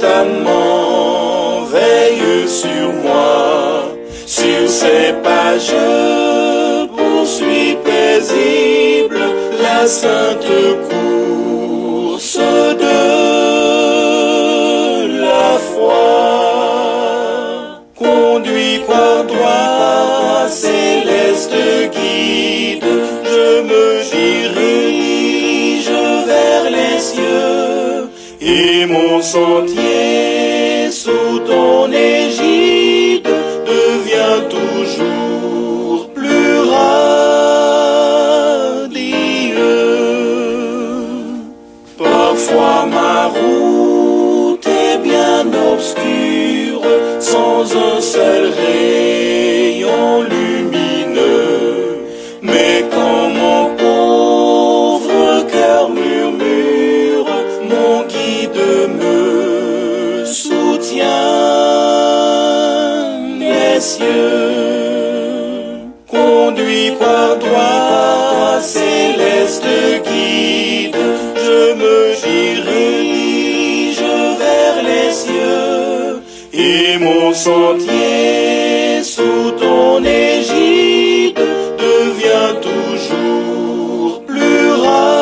constamment veille sur moi. Sur ces pages, je poursuis paisible la sainte course de la foi. Conduit par toi, céleste guide, je me dirige vers les cieux, et mon sentier sous ton égide devient toujours plus radieux. Parfois ma route est bien obscure, sans un seul rayon lumineux, mais quand mon pauvre cœur murmure, mon guide me soutient les cieux. Conduit par toi, céleste guide, je me dirige vers les cieux, et mon sentier sous ton égide devient toujours plus radieux.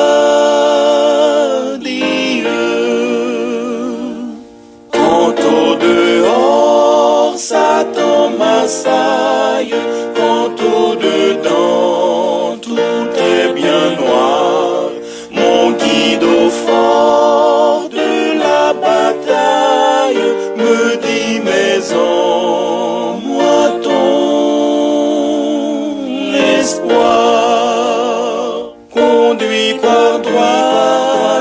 Quand au dehors Satan m'assaille, quand au dedans tout est bien noir, mon guide au fort de la bataille me dit: mais en moi ton espoir. Conduit par toi,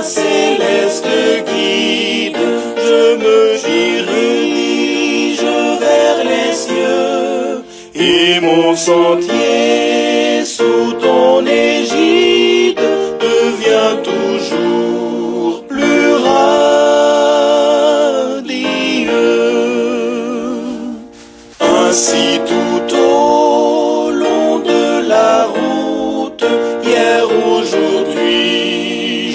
céleste guide, je me dirige vers les cieux, et mon sentier sous ton égide devient toujours plus radieux. Ainsi tout au long de la route, hier, aujourd'hui,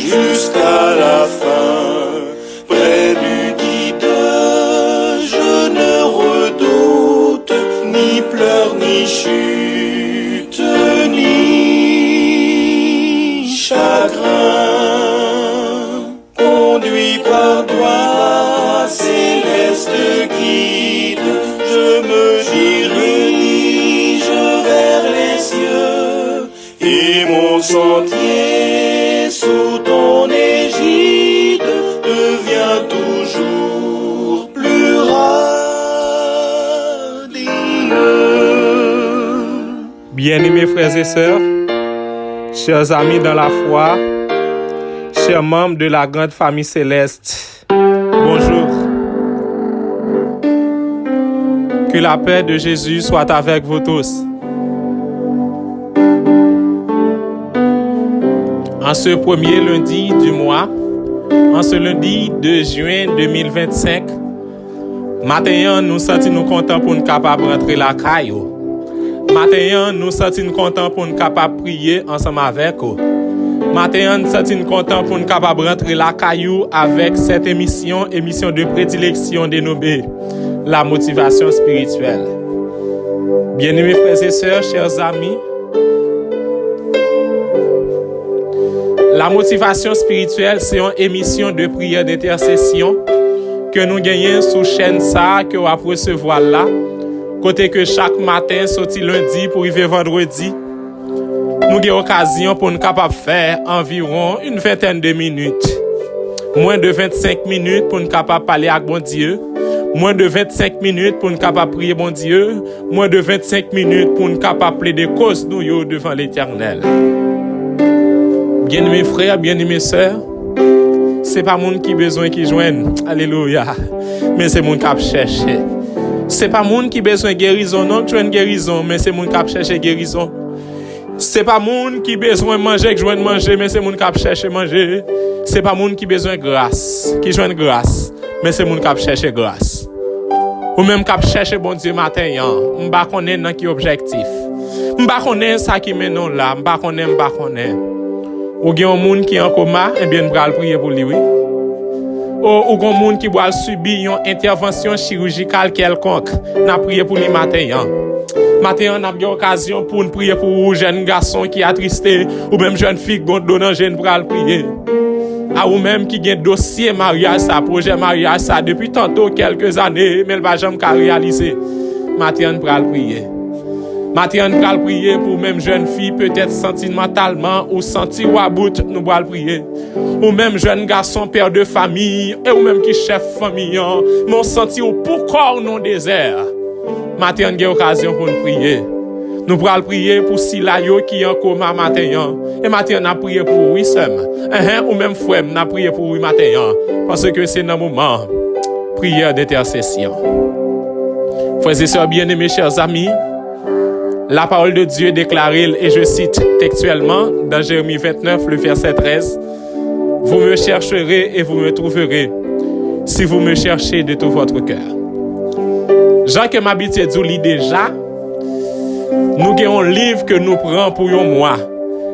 jusqu'à la fin, près du guide, je ne redoute ni pleurs, ni chute, ni chagrin. Conduit par toi, céleste guide, je me dirige vers les cieux, et mon sentier sous ton égide devient toujours plus radieux. Bien-aimés frères et sœurs, chers amis dans la foi, chers membres de la grande famille céleste, bonjour. Que la paix de Jésus soit avec vous tous. En ce premier lundi du mois, en ce lundi 2 juin 2025, matin, nous sentons contents pour nous capables de rentrer la caillou. Matin, nous sentons contents pour nous capables de prier ensemble avec vous. Matin, nous sommes contents pour nous capables de rentrer la caillou avec cette émission de prédilection dénommée la motivation spirituelle. Bien-aimés frères et sœurs, chers amis, la motivation spirituelle, c'est une émission de prière d'intercession que nous gagnons sous chaîne ça que vous allez recevoir là. Côté que chaque matin, sorti lundi pour arriver vendredi, nous avons l'occasion pour nous capables de faire environ une vingtaine de minutes. Moins de 25 minutes pour nous capables de parler avec bon Dieu. Moins de 25 minutes pour nous capables de prier bon Dieu. Moins de 25 minutes pour nous capables de plaider cause nous devant l'Éternel. Bien-aimés frères, bien-aimés sœurs, c'est pas monde qui besoin qui joigne. Alléluia. Mais c'est monde qui cherche. C'est pas monde qui besoin guérison, non, tu as une guérison, mais c'est monde qui cherche guérison. C'est pas monde qui besoin manger, qui joint manger, mais c'est monde qui cherche manger. C'est pas monde qui besoin grâce, qui joint grâce, mais c'est monde qui cherche grâce. Ou même qui cherche bon Dieu matin, m'pa connaît nan qui objectif. M'pa connaît ça qui mène non là, m'pa connaît. Ou gen un monde qui en coma, et bien m'pral prier pour lui, oui. ou gon moun qui doit subir une intervention chirurgicale quelconque, n'a prié pour lui matin. Matin, on a eu l'occasion pour nous prier pour un jeune garçon qui est attristé, ou même jeune fille qui donne un jeune pour le prier. À ou même qui a un dossier mariage, ça, projet mariage, ça, depuis tantôt quelques années, mais il va jamais réaliser. Matin, on va le prier. Matin, on va le prier pour même jeune fille, peut-être sentimentalement, ou sentir ou à bout, nous va le prier. Ou même jeune garçon, père de famille, et ou même qui chef famille, mais on sentit ou pourquoi non désert. Matin, on a l'occasion pour nous prier. Nous pourrons prier pour Silayo qui est en coma matin. Et matin, on a prié pour lui seul. Ou même frère, on a prié pour lui matin. Parce que c'est un moment prière d'intercession. Frères et sœurs bien-aimés, chers amis, la parole de Dieu déclare, et je cite textuellement dans Jérémie 29, le verset 13, « Vous me chercherez et vous me trouverez, si vous me cherchez de tout votre cœur. » Jean que m'habitué de lire déjà, nous avons un livre que nous prenons pour un mois.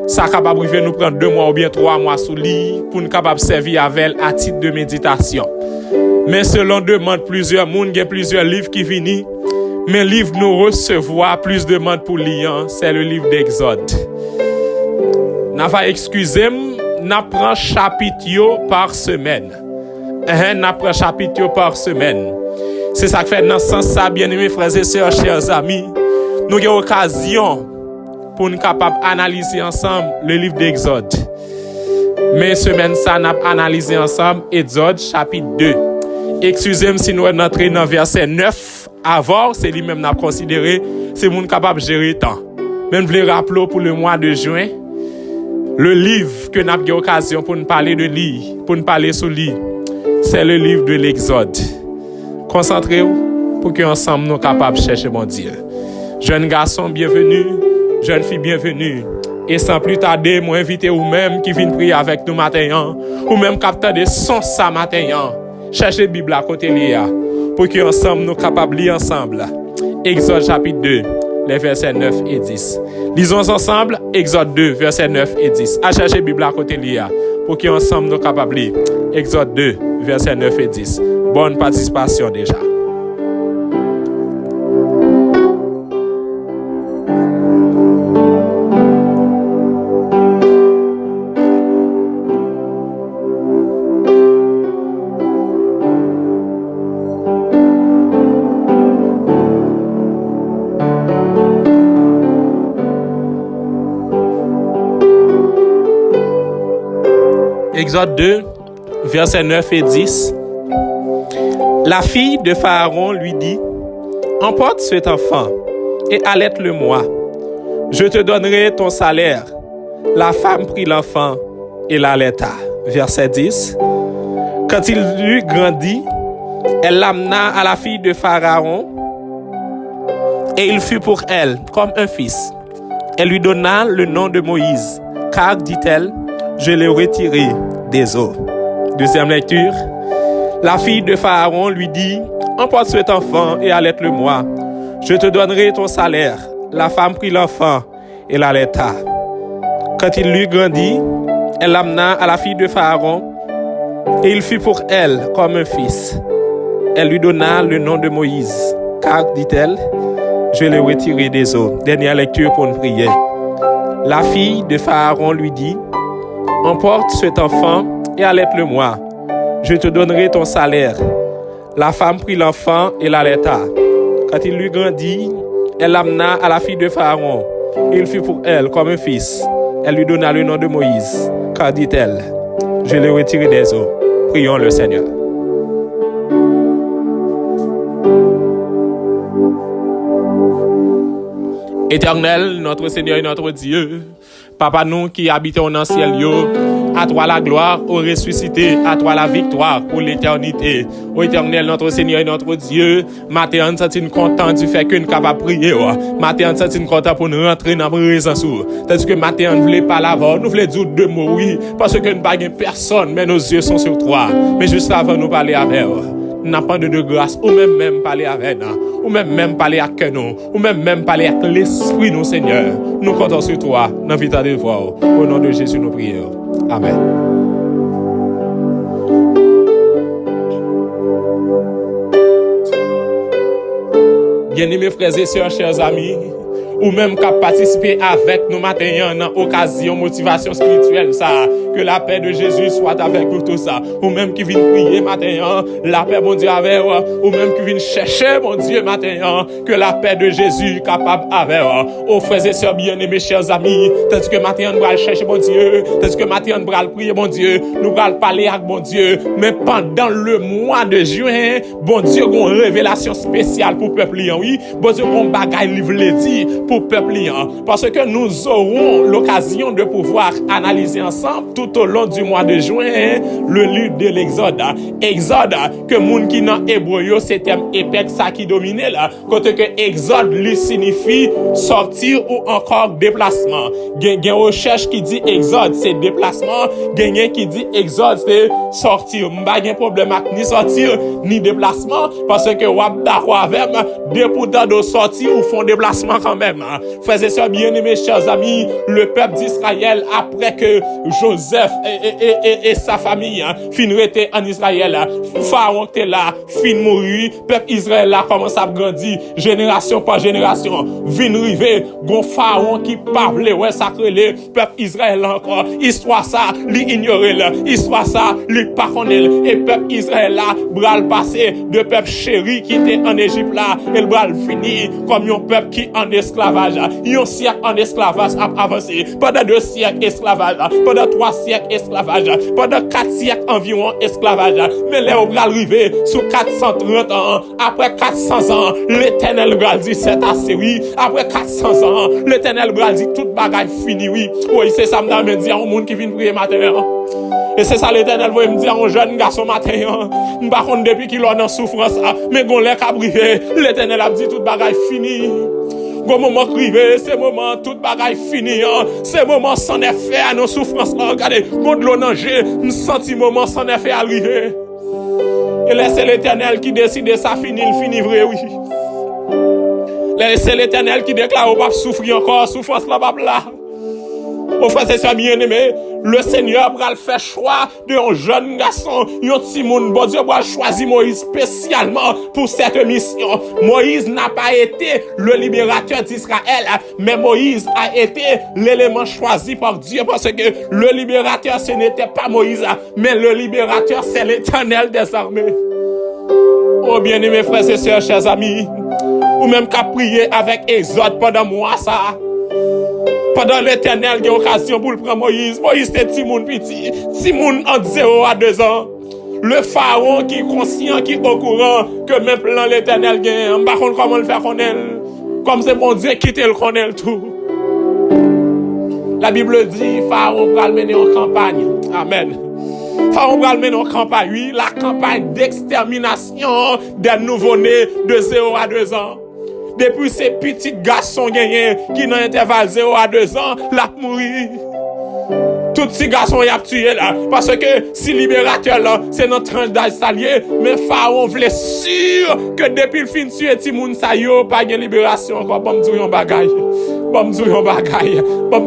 Ça capable de nous prendre 2 mois ou bien 3 mois sous lit pour nous capable servir avec à titre de méditation. Mais selon demande plusieurs monde, il y a plusieurs livres qui viennent. Mais le livre nous recevoir plus de demande pour lire, c'est le livre d'Exode. N'a pas excusé, n'a prend chapitre par semaine. N'a prend chapitre par semaine. C'est ça qui fait dans ce sens ça, bien-aimés frères et sœurs, chers amis, nous avons l'occasion pour nous capables d'analyser ensemble le livre d'Exode. Mais semaine ça, nous avons analysé ensemble Exode chapitre 2. Excusez-moi si nous entrons dans verset 9. Avant, c'est lui-même n'a considéré, c'est moun capable de gérer le temps. Même je voulais rappeler pour le mois de juin, le livre que nous avons eu l'occasion pour nous parler de lui, pour nous parler sur lui, c'est le livre de l'Exode. Concentrez-vous pour qu'ensemble nous soyons capables de chercher mon Dieu. Jeunes garçons, bienvenue. Jeunes filles, bienvenue. Et sans plus tarder, moi inviter vous-même qui viennent prier avec nous matin, ou même capteur de son ça matin. Cherchez la Bible à côté Léa, pour qu'ensemble nous soyons capables de lire ensemble. Exode chapitre 2, les versets 9 et 10. Lisons ensemble Exode 2, versets 9 et 10. À chercher la Bible à côté Léa, pour qu'ensemble nous soyons capables de lire. Exode 2, versets 9 et 10. Bonne participation déjà. Exode 2, versets 9 et 10. La fille de Pharaon lui dit, « Emporte cet enfant et allaite-le moi. Je te donnerai ton salaire. » La femme prit l'enfant et l'allaita. Verset 10. Quand il eut grandi, elle l'amena à la fille de Pharaon et il fut pour elle comme un fils. Elle lui donna le nom de Moïse, car, dit-elle, je l'ai retiré des eaux. Deuxième lecture. La fille de Pharaon lui dit, « Emporte cet enfant et allaite-le moi. Je te donnerai ton salaire. » La femme prit l'enfant et l'allaita. Quand il l'eut grandi, elle l'amena à la fille de Pharaon et il fut pour elle comme un fils. Elle lui donna le nom de Moïse, car, dit-elle, je l'ai retiré des eaux. Dernière lecture pour une prière. La fille de Pharaon lui dit, « Emporte cet enfant et allaite-le moi. Je te donnerai ton salaire. » La femme prit l'enfant et l'allaita. Quand il lui grandit, elle l'amena à la fille de Pharaon. Et il fut pour elle comme un fils. Elle lui donna le nom de Moïse, car, dit-elle, je l'ai retiré des eaux. Prions le Seigneur. Éternel, notre Seigneur et notre Dieu, Papa nous qui habitons dans le ciel, à toi la gloire, au ressuscité, à toi la victoire pour l'éternité. Ô Éternel, notre Seigneur et notre Dieu, matin, nous sommes contents du fait que nous sommes capables de prier. Matin, nous sommes contents pour nous rentrer dans la présence. Tandis que matin, nous ne voulons pas l'avoir, nous voulons dire 2 mots, oui, parce que nous n'avons personne, mais nos yeux sont sur toi. Mais juste avant, nous parler avec nous n'avons pas de grâce, ou même parler avec nous, ou même parler avec nous, ou même parler avec l'Esprit, nous, Seigneur. Nous comptons sur toi, dans la vie de voir. Au nom de Jésus, nous prions. Amen. Bien-aimés frères et sœurs, chers amis, ou même qu'à participer avec nous matin dans occasion motivation spirituelle ça, que la paix de Jésus soit avec vous tout ça, ou même qui vient prier matin, la paix mon Dieu avec vous, ou même qui vient chercher mon Dieu matin, que la paix de Jésus capable avec vous. Oh frères et sœurs bien-aimés, chers amis, tandis que matin on va chercher mon Dieu, tandis que matin on va prier mon Dieu, nous allons parler avec mon Dieu, mais pendant le mois de juin, bon Dieu a une révélation spéciale pour le peuple, oui, bon Dieu a un bagage livre dit pour le peuple, parce que nous aurons l'occasion de pouvoir analyser ensemble tout au long du mois de juin le livre de l'Exode. Exode, que moun qui dans hébreu c'est terme épec ça qui domine là, côté que Exode lui signifie sortir ou encore déplacement. Gen recherche qui dit Exode c'est déplacement, gen qui dit Exode c'est sortir. M'pa gen problème avec ni sortir ni déplacement parce que wap d'accord avec députant de sortir ou font déplacement quand même. Frères et sœurs bien-aimés, chers amis, le peuple d'Israël, après que Joseph et sa famille fin rester en Israël, Pharaon était là, fin mourir, peuple Israël là commence à grandir, génération par génération, vin river, gon Pharaon qui parle, ouais, sacré le peuple Israël encore, histoire ça, li ignorer là, histoire ça, li pas connaît, et peuple Israël là, bral passé de peuple chéri qui était en Égypte là, et le bral fini comme un peuple qui en esclavage. Un siècle en esclavage a avancé, pendant 2 siècles esclavage, pendant 3 siècles esclavage, pendant 4 siècles environ esclavage. Mais là, on va arriver sur 430 ans. Après 400 ans, l'Éternel va dire c'est assez, oui. Après 400 ans, l'Éternel va dire toute bagaille fini, oui. Oui, c'est ça, me dire au monde qui vient prier matin. Et c'est ça l'Éternel va me dire un jeune garçon matin. Par contre, depuis qu'il est en souffrance, mais qu'on l'a cabrivé, l'Éternel a dit toute bagaille fini. Bon moment crivé, c'est moment toute bagaille fini, c'est moment sans effet à nos souffrances. Regardez, mon de l'eau nager, me senti moment sans effet arriver. Et laissez l'Éternel qui décide ça finit, il finit vrai, oui. Laissez l'Éternel qui déclare au pape souffrir encore, souffrance là, pape là. Au frère, c'est ça bien aimé. Le Seigneur va faire choix d'un jeune garçon, un petit monde. Bon Dieu va choisir Moïse spécialement pour cette mission. Moïse n'a pas été le libérateur d'Israël, mais Moïse a été l'élément choisi par Dieu parce que le libérateur ce n'était pas Moïse, mais le libérateur c'est l'Éternel des armées. Oh bien-aimés frères et sœurs, chers amis, ou même qu'à prier avec Exode pendant moi ça. Pendant l'Éternel, il y a occasion pour le prendre Moïse. Moïse, c'était Timoun petit. Timoun entre 0 à 2 ans. Le pharaon qui est conscient, qui est au courant que même plan l'Éternel gagne. Par contre, comment le faire connaître? Comme c'est mon Dieu qui te le connaît tout. La Bible dit, pharaon va le mener en campagne. Amen. Pharaon va le mener en campagne. Oui, la campagne d'extermination des nouveau-nés de 0 à 2 ans. Depuis ces petits garçons gagnés qui dans l'intervalle 0 à 2 ans, l'a mourir. Tous ces garçons y a tué là. Parce que si libérateur là, c'est notre tranche d'âge salier, mais Pharaon voulait sûr que depuis le fin de tuer Timoun sa yo, pas de libération encore. Bon m'dou yon bagay. Bon m'dou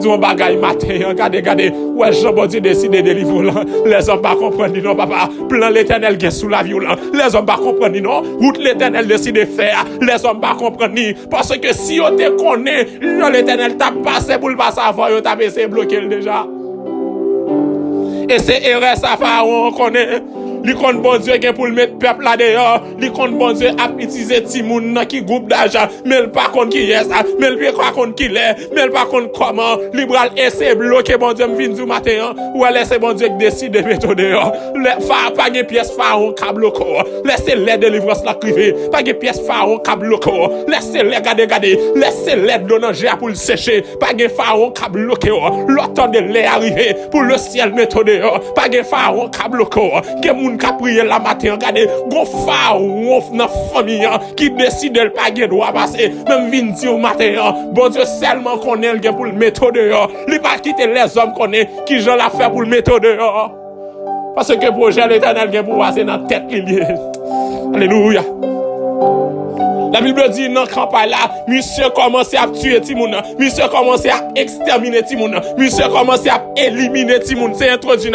yon bagay matin. Regardez. Ouais, Jean-Bon Dieu décide de délivrer là. Les hommes pas comprendre non papa. Plan l'Éternel qui est sous la violence. Les hommes pas comprendre non. Route l'Éternel décide de faire. Les hommes pas comprendre ni. Parce que si on te connaît, l'Éternel t'a passé pour le passer avant, on t'a essayé de bloquer déjà. Et c'est erreur ça Pharaon connaît. Li kon bon Dieu qui pour le mettre peuple là dehors, li kon bon Dieu a utiliser ti moun nan qui groupe d'argent, mais il pas kon qui est ça, mais il pas kon qui l'est, mais il pas kon comment, li bral essayer bloquer bon Dieu vinn du matin, ou laisser bon Dieu décide de mettre dehors. Le fa pas de pièce Pharaon ka bloquer, laissez les délivrance la privé, pas de pièce Pharaon ka bloquer, laissez les garder, laissez les donanger pour le sécher, pas de Pharaon ka bloquer, l'automne de l'air arriver pour le ciel mettre dehors, pas de Pharaon ka bloquer, que ka prier la matin, regardez, gon pharaon dans famille qui décide de pas gen droit passer, même vinn di au matin, bon Dieu seulement connaît le pour le mettre dehors, li pas quitter les hommes connaît qui j'en la fait pour le mettre dehors. Parce que projet l'Éternel gen pour passer dans tête lié. Alléluia. La Bible dit dans campagne là, monsieur commence à tuer ti moun, monsieur commence à exterminer ti moun, monsieur commence à éliminer ti moun. C'est introduit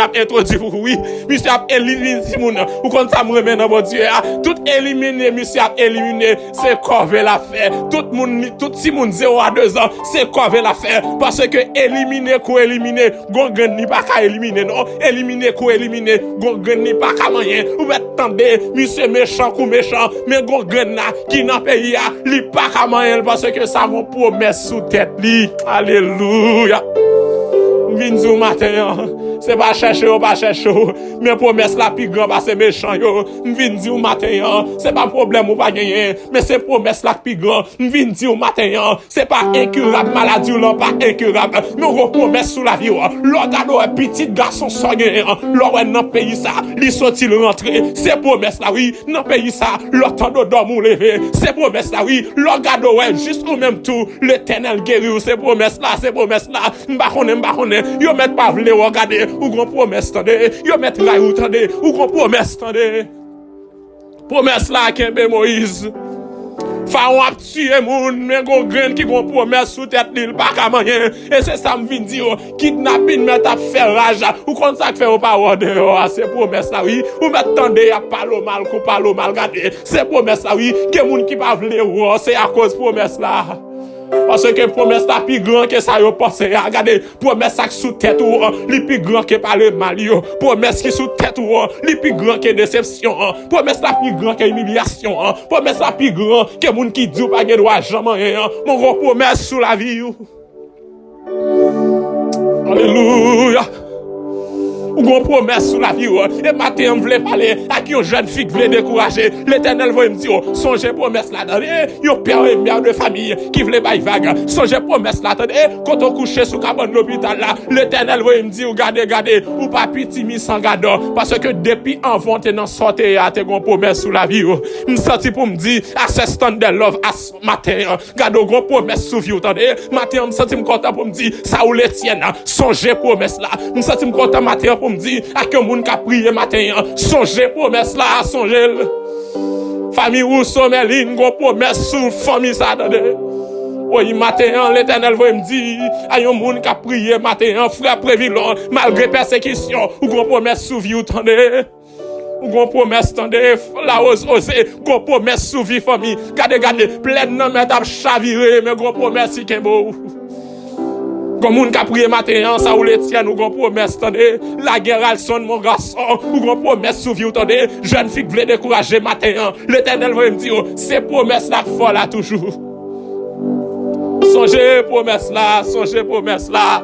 pour oui. Monsieur a éliminé ti moun. Ou quand ça me remet dans mon Dieu, tout éliminer, monsieur a éliminé, c'est corvée l'affaire. Tout ti moun 0 à 2 ans, c'est corvée l'affaire parce que éliminer ko éliminer, gongen ni pas ka éliminer non, éliminer ko éliminer, gongen ni pas ka rien. Ou attendez, monsieur méchant ou méchant, mais gongen là qui n'a pays a li pas ka rien parce que ça mon promesse sous tête li. Alléluia. Vinzou matin, c'est pas chercher ou pas chercher, mais promesse la plus grand parce que méchant yo. Vinzou matin, c'est pas problème ou pas gagner, mais c'est promesse la plus grand. Vinzou matin, c'est pas incurable maladie ou pas incurable, mais on promesse sous la vie. L'organo un petit garçon soigné, l'or dans pays ça, li sorti le rentrer, c'est promesse là oui, dans pays ça, l'autant de dormir lever, c'est promesse là oui, l'organo ouais juste au même tout, l'Éternel guéri, c'est promesse là, m'bakone. Yo met pas vle regarder ou gon promesse tande yo met la ou tande ou gon promesse tande promesse la kembe Moïse Pharaon a tué moun mais gon grain qui gon promesse sous tête l'île pas ka manyen et c'est ça me vinn dire kidnapping met a faire rage ou kon ça fait ou pas ordre c'est promesse là oui ou met tande y a parler mal ko parler mal garder c'est promesse là oui que moun qui pas vle c'est à cause promesse là. Parce que promesse la plus grand que ça yo pense regardez promesse qui sous tête ou li plus grand que parler mal yo promesse qui sous tête ou li plus grand que déception promesse la plus grand que humiliation promesse la plus grand que moun qui dit pas gen droit jamais mon gros promesse sous la vie yo. Alléluia. Ou gon promesse sous la vie et matin on voulait parler à qui une jeune fille voulait décourager l'Éternel va me dire songez promesse là attendez yo père et mère de famille qui voulait bailler vague songez promesse là attendez quand on couche sous cabane l'hôpital là l'Éternel va me dire regardez ou pas petit mi sans garde parce que depuis avant t'es dans sortir à te gon promesse sous la vie me senti pour me dire assistant de love as matin garde gon promesse sous vie attendez matin me senti me content pour me dire ça ou les tienne songez promesse là me senti me content matin pour me dire à que moun ka prier matin songez promesse là songez famille ou sommeline gon promesse sous famille ça attendez oui matin l'Éternel va me dire à yon moun ka prier matin frère prévilon malgré persécution ou gon promesse sous vie attendez ou gon promesse attendez la oser gon promesse sous vie famille regardez plein nan met t'a chavirer mais gon promesse qui est beau. Comme moun ka prier matin ça ou les tienne ou gon promesse tande la guerre al sonne mon garçon ou gon promesse sous vie tande jeune fille veut décourager matin l'Éternel va me dire c'est promesse là fort là toujours songez promesse là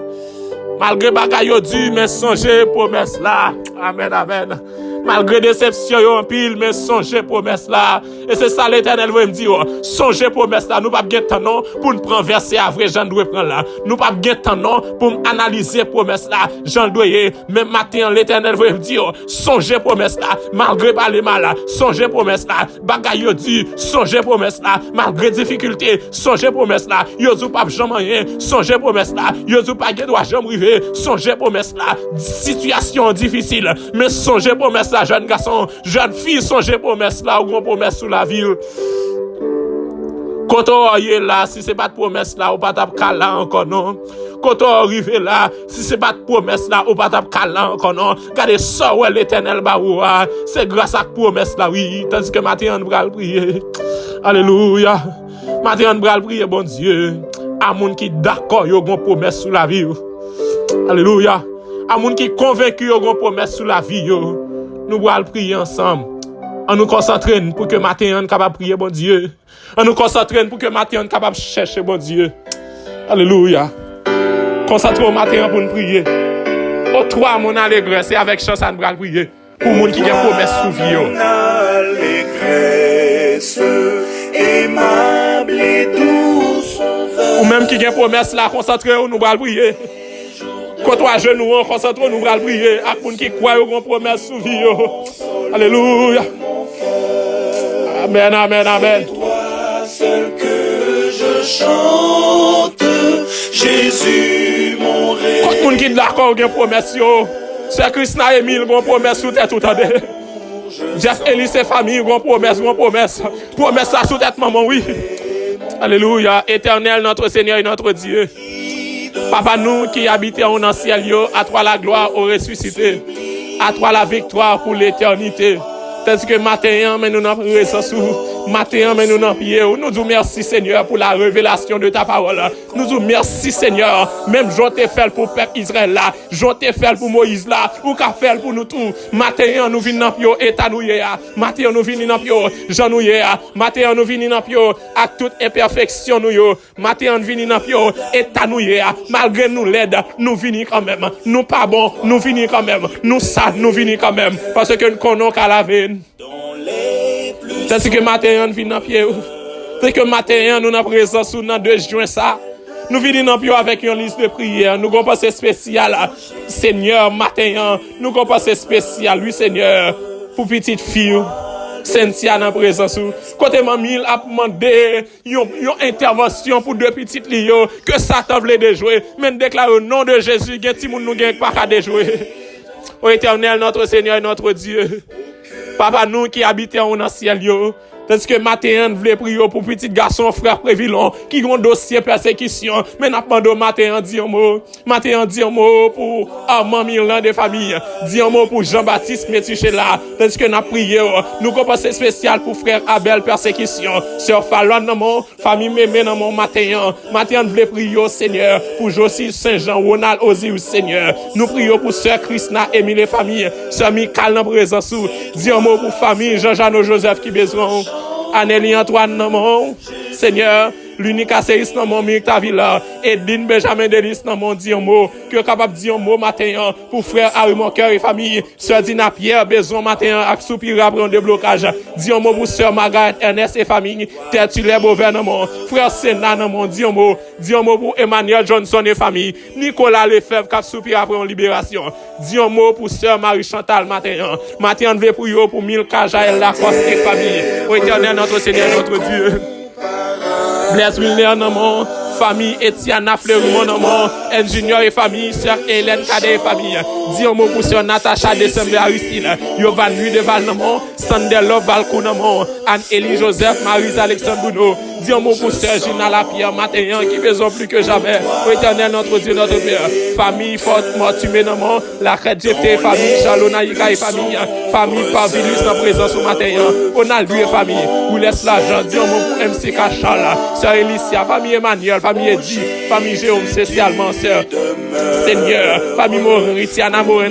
malgré bagay yo dur mais songez promesse là amen amen malgré déception yo en pile mais songez promesse là et c'est ça l'Éternel va me dire songez promesse là nous pas gen temps non pour nous prendre verset à vrai Jean doit prendre là nous pas gen temps non pour analyser promesse là Jean doit même matin l'Éternel va me dire songez promesse là malgré parler mal là songez promesse là bagay yo dur songez promesse là malgré difficulté songez promesse là yo zou pas jamais rien songez promesse là yo zou pas gen droit jamais river songez promesse là situation difficile mais songez promesse là jeune garçon jeune fille songez promesse là ou grand promesse sous la vie quand on est là si c'est pas de promesse là ou pas t'a là encore non quand on arrive là si c'est pas de promesse là ou pas t'a là encore non regardez ça ouais l'Éternel baoua c'est grâce à promesse là oui tandis que matin on va prier alléluia matin on va prier bon Dieu à moun qui d'accord yo gon promesse sous la vie alléluia à moun qui convaincu yo gon promesse sous la vie yo nous allons prier ensemble. On nous concentre pour que matin on capable prier bon Dieu. On nous concentre pour que matin on capable chercher bon Dieu. Alléluia. Concentrons au matin pour nous prier. Au trois mon allégresse et avec chance on va prier pour moun qui a promesse sous vie. Allégresse aimable et douce. Ou même qui a promesse là concentrez-vous nous allons prier. Quand toi genoux concentrons nous allons prier à moun qui croit au grand promesse sous vie. Alléluia. Amen, amen, amen. Toi seul que je chante, Jésus mon rêve. Quand moun qui d'accord au grand promesse yo, c'est Christ na Emile grand promesse sous tête tout attendez. Jeff Ellis et famille, grand promesse. Promesse ça sous tête maman, oui. Alléluia. Éternel, notre Seigneur et notre Dieu. Papa, nous qui habitons dans le ciel, à toi la gloire au ressuscité. À toi la victoire pour l'éternité. Tandis que matin, mais nous n'en présence sous. Matin, mais nous n'en prions. Nous disons merci Seigneur pour la révélation de ta parole. Nous disons merci Seigneur. Même j'en t'ai fait pour le peuple Israël là. J'en t'ai fait pour Moïse là. Ou qu'a fait pour nous tous. Matin, nous venons dans pio état nous ya. Matin, nous venons dans pio Jean nous ya. Matin, nous venons dans pio avec toute imperfection nous yo. Matin, nous venons dans pio état nous ya. Malgré nous l'aide, nous venons quand même. Nous pas bon, nous venons quand même. Nous sad, nous venons quand même. Parce que nous connaissons qu'à la veine. C'est que matin, nous venons dans pied. C'est que matin, nous avons présence sur le 2 juin ça. Nous venons dans pied avec une liste de prières. Nous avons passé spécial, Seigneur, matin. Nous avons passé spécial, oui, Seigneur, pour petite fille. Cynthia dans présence. Côté mamie a demandé une intervention pour deux petites lions que Satan voulait déjouer. Mais déclare au nom de Jésus, que ti moun nou gen pas qu'à déjouer. Ô Éternel, notre Seigneur et notre Dieu. Papa, nous qui habitons dans le ciel, tandis que matin, nous voulons prier pour petit garçon, frère Prévilon, qui ont un dossier persécution. Mais nous demandons matin, dit un mot. Matin, dit un mot pour Armand Milan de famille. Dit un mot pour Jean-Baptiste Métuchéla. Tandis que nous prions, nous commençons spécial pour frère Abel persécution. Sœur Fallon, dans mon famille Mémé, dans mon matin. Matin, nous voulons prier, Seigneur, pour Josie Saint-Jean, Ronald Osiris, Seigneur. Nous prions pour sœur Christina, Émile famille. Sœur Michael, dans présence. Dit un mot pour famille Jean-Jean Joseph qui besoin. Anélie Antoine dans mon Seigneur, l'unique asséis dans mon Mirta Villa, Edine Benjamin Delis dans mon dire mot, que capable de dire un mot matin pour frère Harry mon cœur et famille, sœur Dina Pierre, besoin matin avec soupir après un déblocage, dire un mot pour sœur Margaret Ernest et famille, Tertullaire gouvernement, frère Sénat dans mon dire un mot pour Emmanuel Johnson et famille, Nicolas Lefebvre qui soupir après une libération, dire un mot pour sœur Marie Chantal matin, on veut prier pour Milka Jaël Lacoste et famille, au Éternel notre Seigneur notre Dieu. Blaise Wilner dans mon famille, Etiana Fleurimont dans mon ingénieur et famille, sœur Hélène Cadet et famille. Dis un mot pour sœur Natacha Décembre Aristide, Yovan Nuit de Val dans mon, Sandelo Valcou dans mon, Anne-Élie Joseph, Marie Alexandre Bouno. Dis un mot pour sœur Gina Lapierre, matin, qui besoin plus que jamais. Au Éternel notre Dieu, notre Père. Famille Forte Mortumé dans mon, la Crête GT, famille Chalona Yika et famille, famille Pavilus dans présence au matin. On a lui et famille, ou laisse l'argent. Dis un mot pour MC Kachal, sœur Elicia, famille Emmanuel, famille Eddy, famille Jérôme, spécialement sœur Seigneur, famille Morin, Tiana Morin,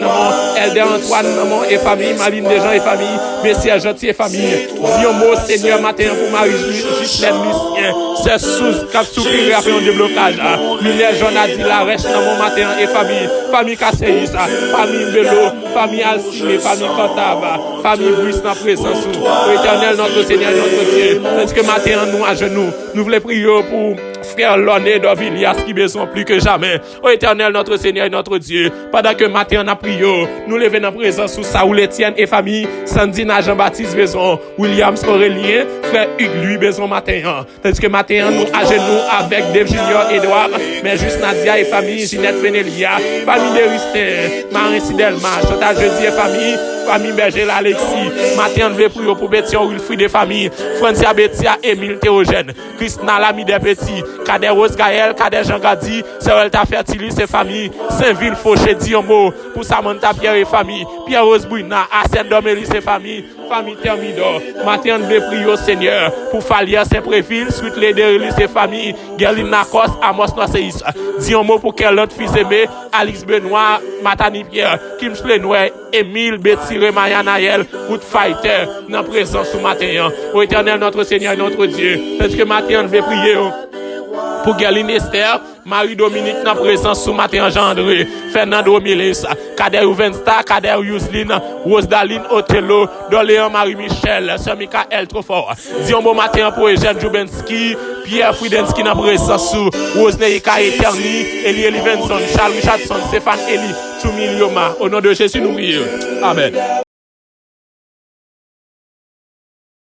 Elder Antoine, et famille Maline Desjans et famille, Messieurs Gentil et famille. Dis un mot Seigneur matin pour Marie Gislaine Lucien, sœur Sous, Cap Soupiré après un déblocage. Miller Jonadi Larèche dans mon matin et famille Kasséis, famille Bello, famille Alcine, famille Cotava, famille Bruce dans présence. Au Éternel notre Seigneur notre Dieu, parce que matin nous à genoux, nous voulons prier pour frère Loné d'Ovilias qui besoin plus que jamais. Ô Éternel, notre Seigneur et notre Dieu, pendant que matin on a prié, nous levons en présence sous Saoul Etienne et famille, Sandina Jean-Baptiste besoin, Williams Aurélien, frère Hugues lui besoin matin. Tandis que matin nous à genoux avec Dave Junior Edouard, mais juste Nadia et famille, Ginette Fenelia, famille de Rustin, Marie Sidelma, Chantal Jeudi et famille Berger Alexis, matin on veut prier pour Bétion Wilfried et famille, Francia Bétia, Émile Théogène, Christina Lamy des Petits, Kader Rose Gaël, Kader Jean Gadi, Serelta Fertilis et famille, Saint-Ville Fauché Diomo, pour Samantha Pierre et famille, Pierre Rose Bouina, Arsène Domélis et famille Thermidor. Matin on veut prier au Seigneur pour Falia Saint-Préville, Suite Lédérilis et famille, Gerline Nakos, Amos Noisseis. Diomo pour quel autre fils aimé, Alix Benoît, Matani Pierre, Kim Schlenoué, Émile Bétiré Mayanaël, Good Fighter, dans présence ce matin. Au Éternel notre Seigneur et notre Dieu, parce que matin on veut prier pour Gerline Esther, Marie-Dominique dans présence ce matin, Jean-André, Fernando Miles, Kader Uvensta, Kader Yuslin, Rosedaline Othello, Doléan Marie-Michel, Sœur Michael Trofort. Dis un bon matin pour Eugène Joubensky, Pierre Fridenski dans présence sous Rosneika Eterni, Elie Elivenson, Charles Richardson, Stéphane Eli, Choumi Lioma. Au nom de Jésus, nous prions. Amen.